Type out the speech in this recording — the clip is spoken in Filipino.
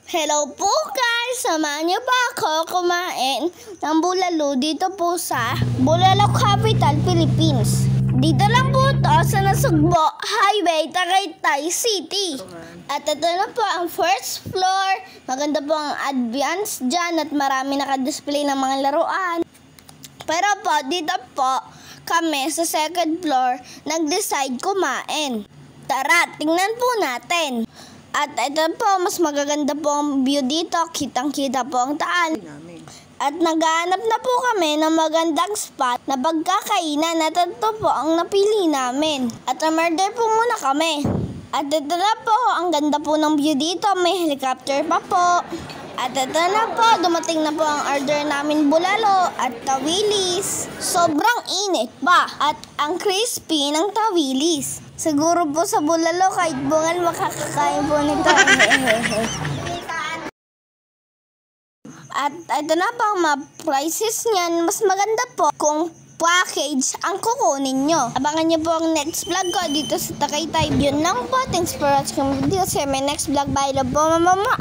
Hello po guys! Samahan niyo pa ako kumain ng bulalo dito po sa Bulalo Capital, Philippines. Dito lang po ito sa Nasugbo Highway, Tagaytay City. At ito na po ang first floor. Maganda po ang ambience dyan at marami nakadisplay ng mga laruan. Pero po, dito po kami sa second floor nag-decide kumain. Tara, tingnan po natin. At ito po, mas magaganda po ang view dito. Kitang-kita po ang taan. At naghahanap na po kami ng magandang spot na pagkakainan. At ito po ang napili namin. At umorder po muna kami. At ito na po, ang ganda po ng view dito. May helicopter pa po. At ito na po, dumating na po ang order namin bulalo at tawilis. Sobrang init pa. At ang crispy ng tawilis. Siguro po sa bulalo kahit bungal makakakain po nito. At ito na po ang mga prices niyan. Mas maganda po kung package ang kukunin nyo. Abangan nyo po ang next vlog ko dito sa Tagaytay. Yun lang po. Thanks for watching the video. See you in my next vlog. Bye, love po, mama.